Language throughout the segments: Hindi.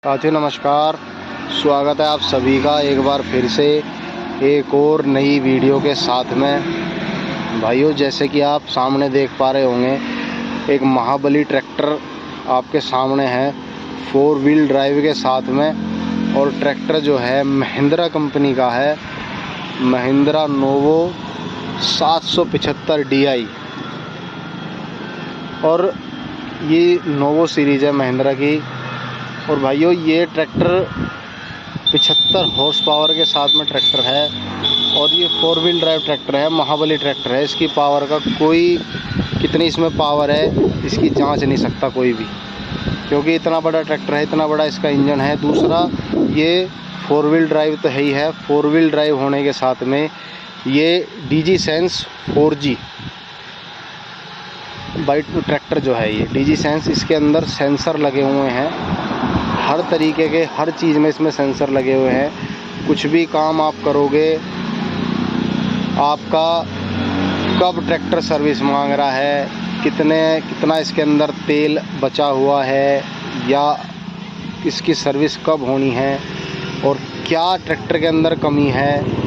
साथियों नमस्कार। स्वागत है आप सभी का एक बार फिर से एक और नई वीडियो के साथ में। भाइयों, जैसे कि आप सामने देख पा रहे होंगे, एक महाबली ट्रैक्टर आपके सामने है 4 व्हील ड्राइव के साथ में। और ट्रैक्टर जो है महिंद्रा कंपनी का है, महिंद्रा नोवो 775 DI। और ये नोवो सीरीज़ है महिंद्रा की। और भाइयों, ये ट्रैक्टर 75 हॉर्स पावर के साथ में ट्रैक्टर है और ये 4 व्हील ड्राइव ट्रैक्टर है, महाबली ट्रैक्टर है। इसकी पावर का कोई कितनी इसमें पावर है इसकी जांच नहीं सकता कोई भी, क्योंकि इतना बड़ा ट्रैक्टर है, इतना बड़ा इसका इंजन है। दूसरा, ये 4 व्हील ड्राइव तो है ही है, 4 व्हील ड्राइव होने के साथ में ये DG sense 4G bite tractor जो है, ये DG सेंस, इसके अंदर सेंसर लगे हुए हैं हर तरीके के, हर चीज़ में इसमें सेंसर लगे हुए हैं। कुछ भी काम आप करोगे, आपका कब ट्रैक्टर सर्विस मांग रहा है, कितना इसके अंदर तेल बचा हुआ है, या इसकी सर्विस कब होनी है, और क्या ट्रैक्टर के अंदर कमी है।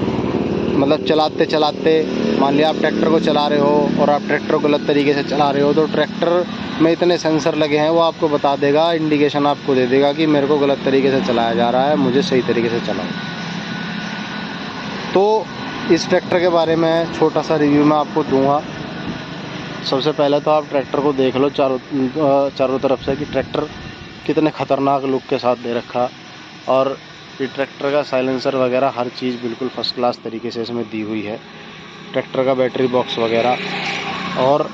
मतलब चलाते चलाते मान लिया आप ट्रैक्टर को चला रहे हो और आप ट्रैक्टर को गलत तरीके से चला रहे हो, तो ट्रैक्टर में इतने सेंसर लगे हैं, वो आपको बता देगा, इंडिकेशन आपको दे देगा कि मेरे को गलत तरीके से चलाया जा रहा है, मुझे सही तरीके से चलाओ। तो इस ट्रैक्टर के बारे में छोटा सा रिव्यू मैं आपको दूंगा। सबसे पहले तो आप ट्रैक्टर को देख लो चारों तरफ से कि ट्रैक्टर कितने ख़तरनाक लुक के साथ दे रखा। और ये ट्रैक्टर का साइलेंसर वगैरह हर चीज़ बिल्कुल फर्स्ट क्लास तरीके से इसमें दी हुई है। ट्रैक्टर का बैटरी बॉक्स वगैरह। और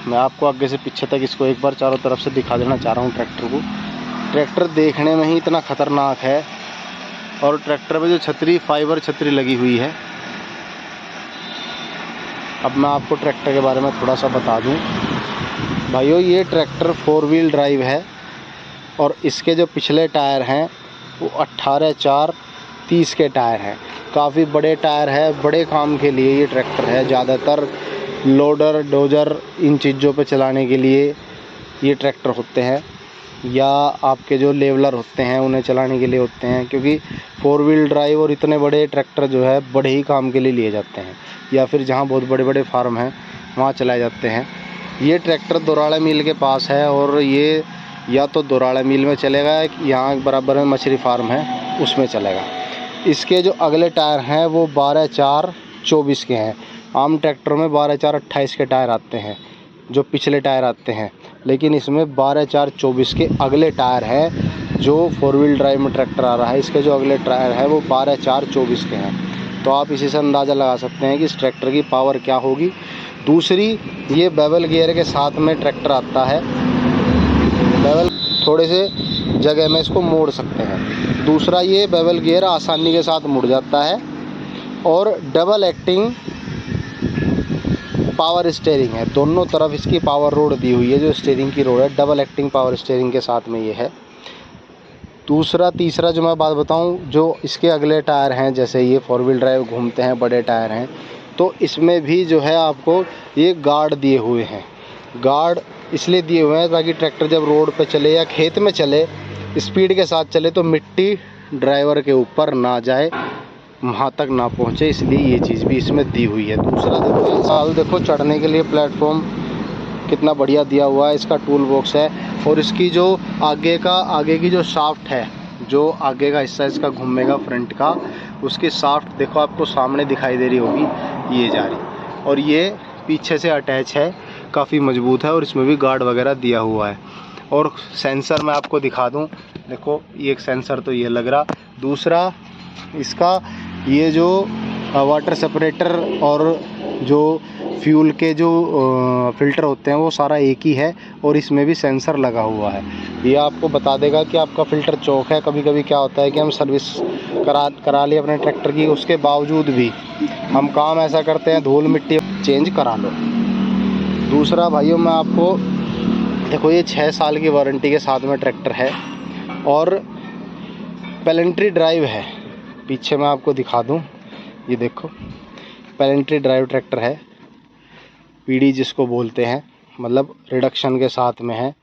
मैं आपको आगे से पीछे तक इसको एक बार चारों तरफ से दिखा देना चाह रहा हूँ ट्रैक्टर को। ट्रैक्टर देखने में ही इतना ख़तरनाक है। और ट्रैक्टर पे जो छतरी, फाइबर छतरी लगी हुई है। अब मैं आपको ट्रैक्टर के बारे में थोड़ा सा बता दूँ भाइयों, ये ट्रैक्टर 4 व्हील ड्राइव है और इसके जो पिछले टायर हैं वो 18/4/30 के टायर हैं। काफ़ी बड़े टायर है, बड़े काम के लिए ये ट्रैक्टर है। ज़्यादातर लोडर, डोजर, इन चीज़ों पे चलाने के लिए ये ट्रैक्टर होते हैं, या आपके जो लेवलर होते हैं उन्हें चलाने के लिए होते हैं। क्योंकि 4 व्हील ड्राइव और इतने बड़े ट्रैक्टर जो है बड़े ही काम के लिए जाते हैं, या फिर जहाँ बहुत बड़े बड़े फार्म हैं वहाँ चलाए जाते हैं। ये ट्रैक्टर दोराड़ा मिल के पास है और ये या तो दोराड़ा मिल में चलेगा, यहाँ बराबर में मछली फार्म है उसमें चलेगा। इसके जो अगले टायर हैं वो 12/4/24 के हैं। आम ट्रैक्टर में 12/4/28 के टायर आते हैं जो पिछले टायर आते हैं, लेकिन इसमें 12/4/24 के अगले टायर हैं। जो 4 व्हील ड्राइव में ट्रैक्टर आ रहा है, इसके जो अगले टायर है वो 12/4/24 के हैं। तो आप इसी से अंदाज़ा लगा सकते हैं कि इस ट्रैक्टर की पावर क्या होगी। दूसरी, ये बेवल गियर के साथ में ट्रैक्टर आता है। बेवल थोड़े से जगह में इसको मोड़ सकते हैं। दूसरा, ये बेवल गियर आसानी के साथ मुड़ जाता है। और डबल एक्टिंग पावर स्टीयरिंग है, दोनों तरफ इसकी पावर रोड दी हुई है। जो स्टीयरिंग की रोड है, डबल एक्टिंग पावर स्टीयरिंग के साथ में ये है। तीसरा जो मैं बात बताऊं, जो इसके अगले टायर हैं, जैसे ये 4 व्हील ड्राइव घूमते हैं, बड़े टायर हैं, तो इसमें भी जो है आपको ये गार्ड दिए हुए हैं। गार्ड इसलिए दिए हुए हैं ताकि ट्रैक्टर जब रोड पे चले या खेत में चले, स्पीड के साथ चले, तो मिट्टी ड्राइवर के ऊपर ना जाए, वहाँ तक ना पहुँचे, इसलिए ये चीज़ भी इसमें दी हुई है। दूसरा देखो चढ़ने के लिए प्लेटफॉर्म कितना बढ़िया दिया हुआ है। इसका टूल बॉक्स है। और इसकी जो आगे की जो शाफ्ट है, जो आगे का हिस्सा इसका घूमेगा फ्रंट का, उसकी शाफ्ट देखो आपको सामने दिखाई दे रही होगी, ये जा रही। और ये पीछे से अटैच है, काफ़ी मजबूत है, और इसमें भी गार्ड वगैरह दिया हुआ है। और सेंसर मैं आपको दिखा दूं, देखो ये एक सेंसर तो ये लग रहा। दूसरा, इसका ये जो वाटर सेपरेटर और जो फ्यूल के जो फ़िल्टर होते हैं वो सारा एक ही है, और इसमें भी सेंसर लगा हुआ है। ये आपको बता देगा कि आपका फ़िल्टर चौक है। कभी कभी क्या होता है कि हम सर्विस करा लिए अपने ट्रैक्टर की, उसके बावजूद भी हम काम ऐसा करते हैं, धूल मिट्टी चेंज करा लो। दूसरा भाइयों, मैं आपको देखो, ये 6 साल की वारंटी के साथ में ट्रैक्टर है और पेलेंट्री ड्राइव है। पीछे मैं आपको दिखा दूं, ये देखो पेलेंट्री ड्राइव ट्रैक्टर है, PD जिसको बोलते हैं, मतलब रिडक्शन के साथ में है।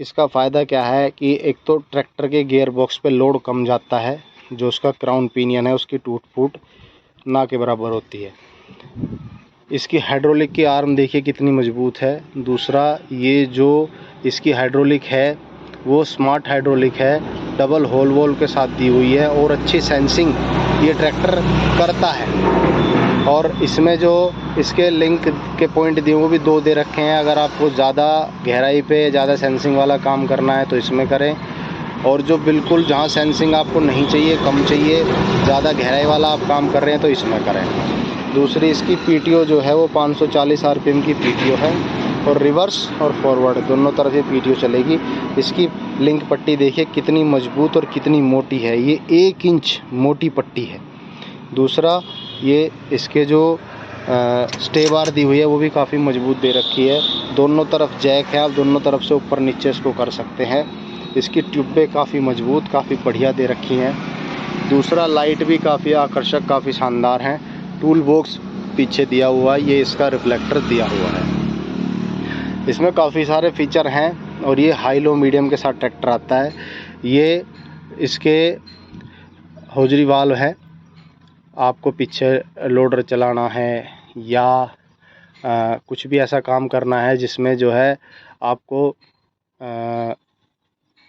इसका फ़ायदा क्या है कि एक तो ट्रैक्टर के गियर बॉक्स पे लोड कम जाता है, जो उसका क्राउन पिनियन है उसकी टूट फूट ना के बराबर होती है। इसकी हाइड्रोलिक की आर्म देखिए कितनी मजबूत है। दूसरा, ये जो इसकी हाइड्रोलिक है वो स्मार्ट हाइड्रोलिक है, डबल होल वॉल के साथ दी हुई है और अच्छी सेंसिंग ये ट्रैक्टर करता है। और इसमें जो इसके लिंक के पॉइंट दिए वो भी 2 दे रखे हैं। अगर आपको ज़्यादा गहराई पे ज़्यादा सेंसिंग वाला काम करना है तो इसमें करें, और जो बिल्कुल जहाँ सेंसिंग आपको नहीं चाहिए, कम चाहिए, ज़्यादा गहराई वाला आप काम कर रहे हैं तो इसमें करें। दूसरी, इसकी पीटीओ जो है वो 540 आरपीएम की पीटीओ है और रिवर्स और फॉरवर्ड दोनों तरफ ये पीटीओ चलेगी। इसकी लिंक पट्टी देखिए कितनी मजबूत और कितनी मोटी है, ये 1 इंच मोटी पट्टी है। दूसरा, ये इसके जो स्टे बार दी हुई है वो भी काफ़ी मजबूत दे रखी है। दोनों तरफ जैक है, आप दोनों तरफ से ऊपर नीचे इसको कर सकते हैं। इसकी ट्यूबें काफ़ी मजबूत, काफ़ी बढ़िया दे रखी हैं। दूसरा, लाइट भी काफ़ी आकर्षक, काफ़ी शानदार हैं। टूल बॉक्स पीछे दिया हुआ है, ये इसका रिफ्लेक्टर दिया हुआ है। इसमें काफ़ी सारे फीचर हैं और ये हाई लो मीडियम के साथ ट्रैक्टर आता है। ये इसके होजरी वाल्व है, आपको पीछे लोडर चलाना है या कुछ भी ऐसा काम करना है जिसमें जो है आपको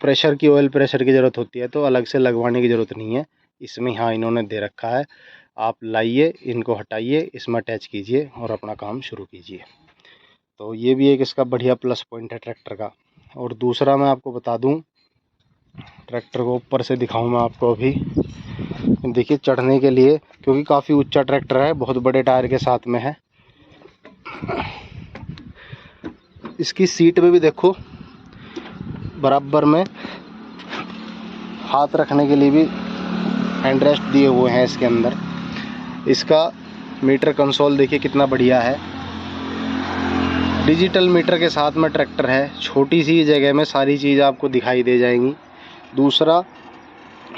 प्रेशर की, ऑयल प्रेशर की ज़रूरत होती है तो अलग से लगवाने की ज़रूरत नहीं है। इसमें हाँ इन्होंने दे रखा है, आप लाइए, इनको हटाइए, इसमें अटैच कीजिए और अपना काम शुरू कीजिए। तो ये भी एक इसका बढ़िया प्लस पॉइंट है ट्रैक्टर का। और दूसरा मैं आपको बता दूं, ट्रैक्टर को ऊपर से दिखाऊं मैं आपको अभी, देखिए चढ़ने के लिए, क्योंकि काफ़ी ऊंचा ट्रैक्टर है, बहुत बड़े टायर के साथ में है। इसकी सीट में भी देखो बराबर में हाथ रखने के लिए भी हैंड रेस्ट दिए हुए हैं इसके अंदर। इसका मीटर कंसोल देखिए कितना बढ़िया है, डिजिटल मीटर के साथ में ट्रैक्टर है। छोटी सी जगह में सारी चीज़ आपको दिखाई दे जाएंगी। दूसरा,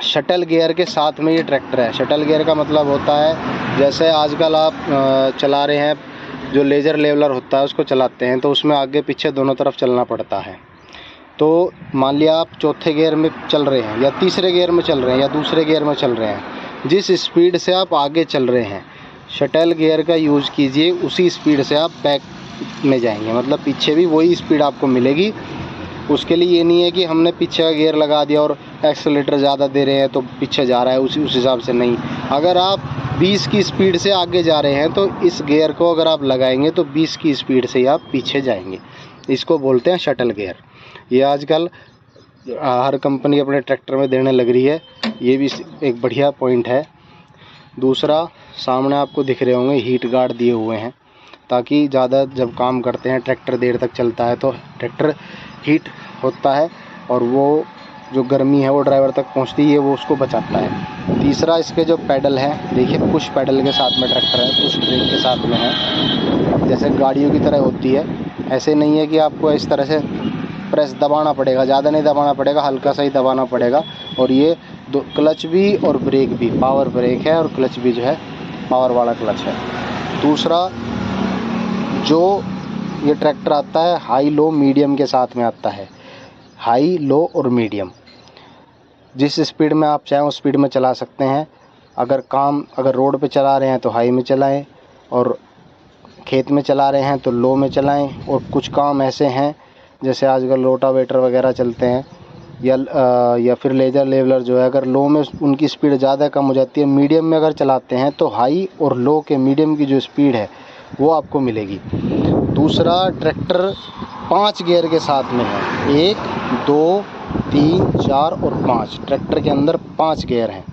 शटल गियर के साथ में ये ट्रैक्टर है। शटल गियर का मतलब होता है जैसे आजकल आप चला रहे हैं, जो लेज़र लेवलर होता है उसको चलाते हैं तो उसमें आगे पीछे दोनों तरफ चलना पड़ता है। तो मान लिया आप चौथे गियर में चल रहे हैं या तीसरे गियर में चल रहे हैं या दूसरे गियर में चल रहे हैं, जिस स्पीड से आप आगे चल रहे हैं शटल गियर का यूज़ कीजिए, उसी स्पीड से आप बैक में जाएंगे, मतलब पीछे भी वही स्पीड आपको मिलेगी। उसके लिए ये नहीं है कि हमने पीछे का गियर लगा दिया और एक्सेलेरेटर ज़्यादा दे रहे हैं तो पीछे जा रहा है, उस हिसाब से नहीं। अगर आप 20 की स्पीड से आगे जा रहे हैं तो इस गियर को अगर आप लगाएंगे तो 20 की स्पीड से ही आप पीछे जाएंगे। इसको बोलते हैं शटल गियर। ये आजकल हर कंपनी अपने ट्रैक्टर में देने लग रही है, ये भी एक बढ़िया पॉइंट है। दूसरा, सामने आपको दिख रहे होंगे हीट गार्ड दिए हुए हैं, ताकि ज़्यादा जब काम करते हैं ट्रैक्टर देर तक चलता है तो ट्रैक्टर हीट होता है और वो जो गर्मी है वो ड्राइवर तक पहुंचती है, वो उसको बचाता है। तीसरा, इसके जो पैडल हैं देखिए, पुश पैडल के साथ में ट्रैक्टर है, पुश ब्रेक के साथ में है, जैसे गाड़ियों की तरह होती है। ऐसे नहीं है कि आपको इस तरह से प्रेस दबाना पड़ेगा, ज़्यादा नहीं दबाना पड़ेगा, हल्का सा ही दबाना पड़ेगा। और ये दो क्लच भी और ब्रेक भी पावर ब्रेक है और क्लच भी जो है पावर वाला क्लच है। दूसरा, जो ये ट्रैक्टर आता है हाई लो मीडियम के साथ में आता है। हाई, लो और मीडियम, जिस स्पीड में आप चाहें उस स्पीड में चला सकते हैं। अगर रोड पे चला रहे हैं तो हाई में चलाएं और खेत में चला रहे हैं तो लो में चलाएं। और कुछ काम ऐसे हैं जैसे आजकल रोटावेटर वगैरह चलते हैं या फिर लेज़र लेवलर जो है, अगर लो में उनकी स्पीड ज़्यादा कम हो जाती है, मीडियम में अगर चलाते हैं तो हाई और लो के मीडियम की जो स्पीड है वो आपको मिलेगी। दूसरा, ट्रैक्टर 5 गियर के साथ में है, 1, 2, 3, 4 और 5। ट्रैक्टर के अंदर 5 गियर हैं,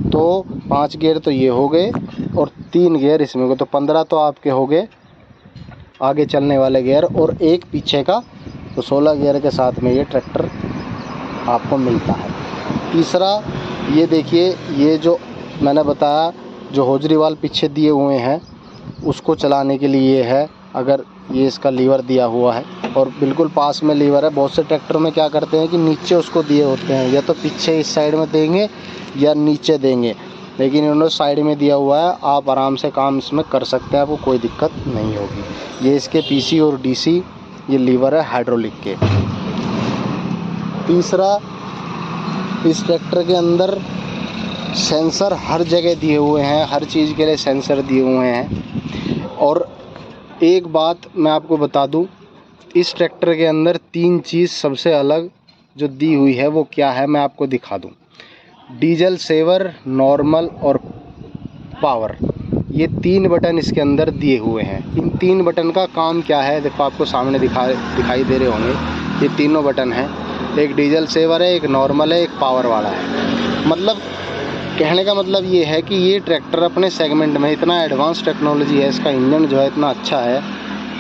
तो 5 गियर तो ये हो गए और 3 गियर इसमें हो, तो 15 तो आपके हो गए आगे चलने वाले गियर और एक पीछे का, तो 16 गियर के साथ में ये ट्रैक्टर आपको मिलता है। तीसरा, ये देखिए, ये जो मैंने बताया जो होजरी वाल पीछे दिए हुए हैं उसको चलाने के लिए ये है। अगर ये इसका लीवर दिया हुआ है और बिल्कुल पास में लीवर है। बहुत से ट्रैक्टर में क्या करते हैं कि नीचे उसको दिए होते हैं, या तो पीछे इस साइड में देंगे या नीचे देंगे, लेकिन इन्होंने साइड में दिया हुआ है। आप आराम से काम इसमें कर सकते हैं, आपको कोई दिक्कत नहीं होगी। ये इसके पीसी और डीसी ये लीवर है हाइड्रोलिक के। तीसरा, इस ट्रैक्टर के अंदर सेंसर हर जगह दिए हुए हैं, हर चीज़ के लिए सेंसर दिए हुए हैं। और एक बात मैं आपको बता दूं, इस ट्रैक्टर के अंदर 3 चीज़ सबसे अलग जो दी हुई है वो क्या है, मैं आपको दिखा दूं। डीजल सेवर, नॉर्मल और पावर, ये 3 बटन इसके अंदर दिए हुए हैं। इन 3 बटन का काम क्या है, देखो आपको सामने दिखाई दे रहे होंगे। ये तीनों बटन हैं, एक डीजल सेवर है, एक नॉर्मल है, एक पावर वाला है। मतलब कहने का मतलब ये है कि ये ट्रैक्टर अपने सेगमेंट में इतना एडवांस टेक्नोलॉजी है, इसका इंजन जो है इतना अच्छा है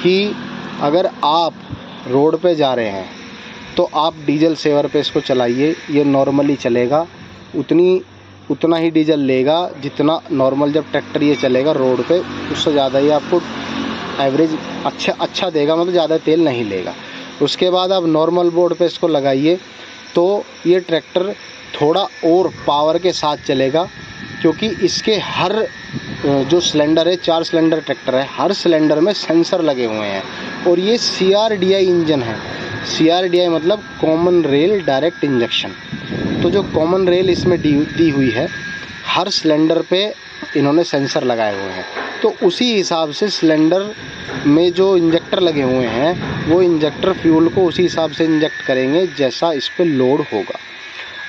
कि अगर आप रोड पे जा रहे हैं तो आप डीजल सेवर पे इसको चलाइए, ये नॉर्मली चलेगा, उतना ही डीजल लेगा जितना नॉर्मल जब ट्रैक्टर ये चलेगा रोड पे, उससे ज़्यादा ही आपको एवरेज अच्छा देगा, मतलब ज़्यादा तेल नहीं लेगा। उसके बाद आप नॉर्मल बोर्ड पे इसको लगाइए तो ये ट्रैक्टर थोड़ा और पावर के साथ चलेगा, क्योंकि इसके हर जो सिलेंडर है, 4 सिलेंडर ट्रैक्टर है, हर सिलेंडर में सेंसर लगे हुए हैं। और ये CRDI इंजन है। CRDI मतलब कॉमन रेल डायरेक्ट इंजेक्शन। तो जो कॉमन रेल इसमें दी हुई है, हर सिलेंडर पे इन्होंने सेंसर लगाए हुए हैं। तो उसी हिसाब से सिलेंडर में जो इंजेक्टर लगे हुए हैं, वो इंजेक्टर फ्यूल को उसी हिसाब से इंजेक्ट करेंगे जैसा इस पे लोड होगा।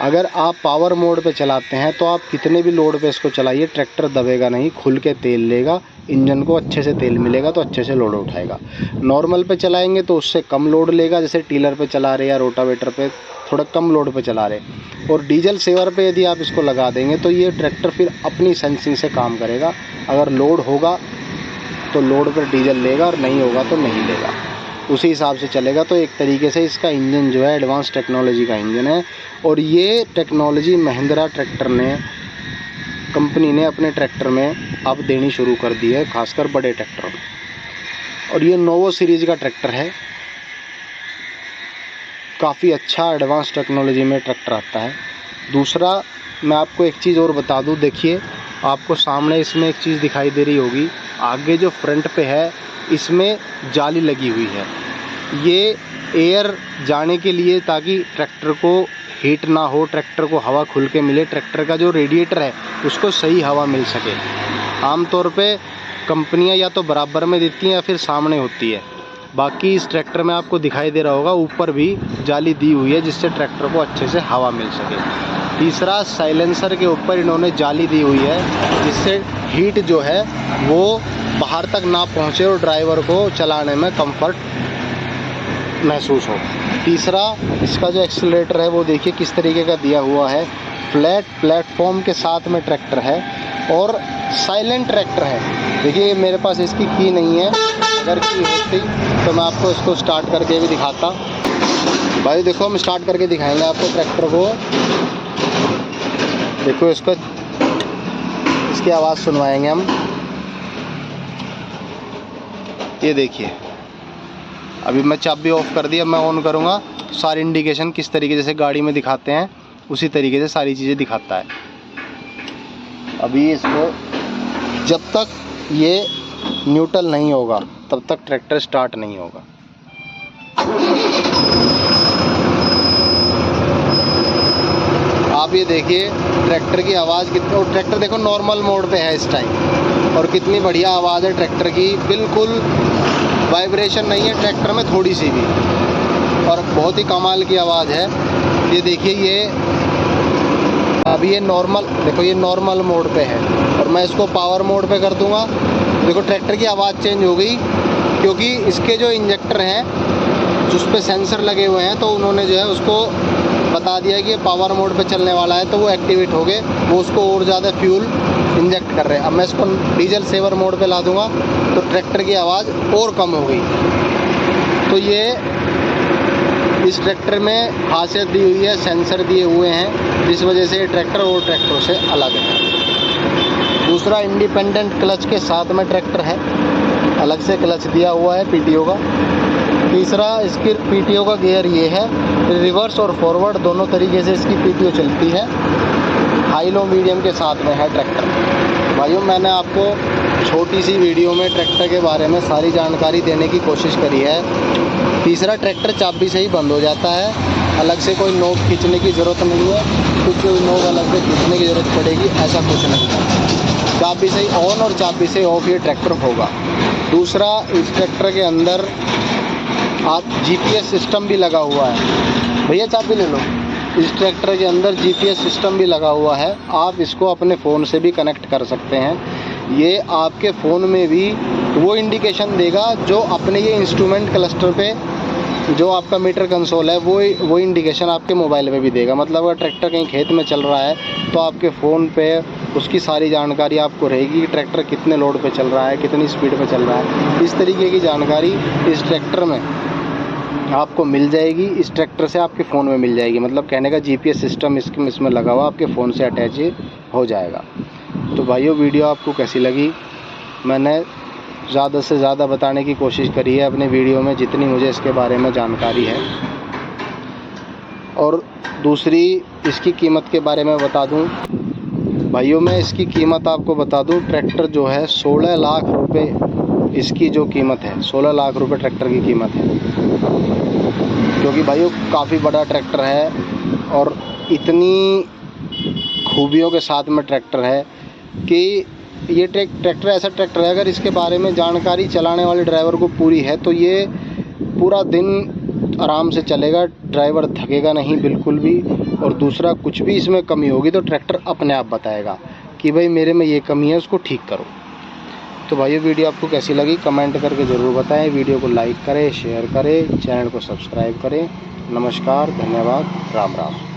अगर आप पावर मोड पे चलाते हैं तो आप कितने भी लोड पे इसको चलाइए, ट्रैक्टर दबेगा नहीं, खुल के तेल लेगा, इंजन को अच्छे से तेल मिलेगा तो अच्छे से लोड उठाएगा। नॉर्मल पे चलाएंगे तो उससे कम लोड लेगा, जैसे टीलर पे चला रहे या रोटावेटर पे थोड़ा कम लोड पे चला रहे। और डीजल सेवर पे यदि आप इसको लगा देंगे तो ये ट्रैक्टर फिर अपनी सेंसिंग से काम करेगा। अगर लोड होगा तो लोड पर डीजल लेगा और नहीं होगा तो नहीं लेगा, उसी हिसाब से चलेगा। तो एक तरीके से इसका इंजन जो है एडवांस टेक्नोलॉजी का इंजन है। और ये टेक्नोलॉजी महिंद्रा ट्रैक्टर ने, कंपनी ने अपने ट्रैक्टर में अब देनी शुरू कर दी है, खासकर बड़े ट्रैक्टरों में। और ये नोवो सीरीज़ का ट्रैक्टर है, काफ़ी अच्छा एडवांस टेक्नोलॉजी में ट्रैक्टर आता है। दूसरा मैं आपको एक चीज़ और बता दूं, देखिए आपको सामने इसमें एक चीज़ दिखाई दे रही होगी, आगे जो फ्रंट पे है इसमें जाली लगी हुई है। ये एयर जाने के लिए, ताकि ट्रैक्टर को हीट ना हो, ट्रैक्टर को हवा खुल के मिले, ट्रैक्टर का जो रेडिएटर है उसको सही हवा मिल सके। आमतौर पे कंपनियां या तो बराबर में देती हैं या फिर सामने होती है। बाकी इस ट्रैक्टर में आपको दिखाई दे रहा होगा ऊपर भी जाली दी हुई है जिससे ट्रैक्टर को अच्छे से हवा मिल सके। तीसरा, साइलेंसर के ऊपर इन्होंने जाली दी हुई है जिससे हीट जो है वो बाहर तक ना पहुंचे और ड्राइवर को चलाने में कंफर्ट महसूस हो। तीसरा, इसका जो एक्सीलरेटर है वो देखिए किस तरीके का दिया हुआ है, फ्लैट प्लेटफॉर्म के साथ में ट्रैक्टर है और साइलेंट ट्रैक्टर है। देखिए मेरे पास इसकी की नहीं है, अगर की होती तो मैं आपको इसको स्टार्ट करके भी दिखाता। भाई देखो हम स्टार्ट करके दिखाएंगे आपको ट्रैक्टर को। देखो इसको, इसकी आवाज़ सुनवाएंगे हम। ये देखिए अभी मैं चाबी ऑफ कर दी, अब मैं ऑन करूँगा, सारी इंडिकेशन किस तरीके जैसे गाड़ी में दिखाते हैं उसी तरीके से सारी चीज़ें दिखाता है। अभी इसको जब तक ये न्यूट्रल नहीं होगा तब तक ट्रैक्टर स्टार्ट नहीं होगा। आप ये देखिए ट्रैक्टर की आवाज़ कितनी, और ट्रैक्टर देखो नॉर्मल मोड पे है इस टाइम, और कितनी बढ़िया आवाज़ है ट्रैक्टर की, बिल्कुल वाइब्रेशन नहीं है ट्रैक्टर में थोड़ी सी भी, और बहुत ही कमाल की आवाज़ है। ये देखिए ये अभी ये नॉर्मल, देखो ये नॉर्मल मोड पे है और मैं इसको पावर मोड पे कर दूंगा। देखो ट्रैक्टर की आवाज़ चेंज हो गई, क्योंकि इसके जो इंजेक्टर हैं जिस पे सेंसर लगे हुए हैं तो उन्होंने जो है उसको बता दिया कि ये पावर मोड पे चलने वाला है, तो वो एक्टिवेट हो गए, वो उसको और ज़्यादा फ्यूल इंजेक्ट कर रहे हैं। अब मैं इसको डीजल सेवर मोड पे ला दूंगा तो ट्रैक्टर की आवाज़ और कम हो गई। तो ये इस ट्रैक्टर में खासियत दी हुई है, सेंसर दिए हुए हैं जिस वजह से ये ट्रैक्टर और ट्रैक्टरों से अलग है। दूसरा, इंडिपेंडेंट क्लच के साथ में ट्रैक्टर है, अलग से क्लच दिया हुआ है पीटीओ का। तीसरा, इसकी पीटीओ का गियर ये है, रिवर्स और फॉरवर्ड दोनों तरीके से इसकी पीटीओ चलती है। हाई लो मीडियम के साथ में है ट्रैक्टर। भाइयों मैंने आपको छोटी सी वीडियो में ट्रैक्टर के बारे में सारी जानकारी देने की कोशिश करी है। तीसरा, ट्रैक्टर चाबी से ही बंद हो जाता है। अलग से कोई नोब खींचने की ज़रूरत नहीं है, क्योंकि कोई नोब अलग से खींचने की ज़रूरत पड़ेगी ऐसा कुछ नहीं है। चाबी से ही ऑन और चाबी से ऑफ ये ट्रैक्टर होगा। दूसरा, इस ट्रैक्टर के अंदर आप जीपीएस सिस्टम भी लगा हुआ है। भैया चाबी ले लो। इस ट्रैक्टर के अंदर जीपीएस सिस्टम भी लगा हुआ है, आप इसको अपने फ़ोन से भी कनेक्ट कर सकते हैं। ये आपके फ़ोन में भी वो इंडिकेशन देगा जो अपने ये इंस्ट्रूमेंट क्लस्टर पे जो आपका मीटर कंसोल है वो इंडिकेशन आपके मोबाइल में भी देगा। मतलब अगर ट्रैक्टर कहीं खेत में चल रहा है तो आपके फ़ोन पे उसकी सारी जानकारी आपको रहेगी कि ट्रैक्टर कितने लोड पे चल रहा है, कितनी स्पीड पे चल रहा है। इस तरीके की जानकारी इस ट्रैक्टर में आपको मिल जाएगी, इस ट्रैक्टर से आपके फ़ोन में मिल जाएगी। मतलब कहने का जीपीएस सिस्टम इसमें लगा हुआ आपके फ़ोन से अटैच हो जाएगा। तो भाइयों, वीडियो आपको कैसी लगी? मैंने ज़्यादा से ज़्यादा बताने की कोशिश करी है अपने वीडियो में, जितनी मुझे इसके बारे में जानकारी है। और दूसरी, इसकी कीमत के बारे में बता दूं भाइयों, मैं इसकी कीमत आपको बता दूं। ट्रैक्टर जो है 16 लाख रुपए इसकी जो कीमत है, 16 लाख रुपए ट्रैक्टर की कीमत है। क्योंकि भाइयों काफ़ी बड़ा ट्रैक्टर है और इतनी खूबियों के साथ में ट्रैक्टर है कि ये ट्रैक्टर ऐसा ट्रैक्टर है, अगर इसके बारे में जानकारी चलाने वाले ड्राइवर को पूरी है तो ये पूरा दिन आराम से चलेगा, ड्राइवर थकेगा नहीं बिल्कुल भी। और दूसरा, कुछ भी इसमें कमी होगी तो ट्रैक्टर अपने आप बताएगा कि भाई मेरे में ये कमी है, उसको ठीक करो। तो भाई, वीडियो आपको कैसी लगी कमेंट करके ज़रूर बताएं। वीडियो को लाइक करें, शेयर करें, चैनल को सब्सक्राइब करें। नमस्कार, धन्यवाद, राम राम।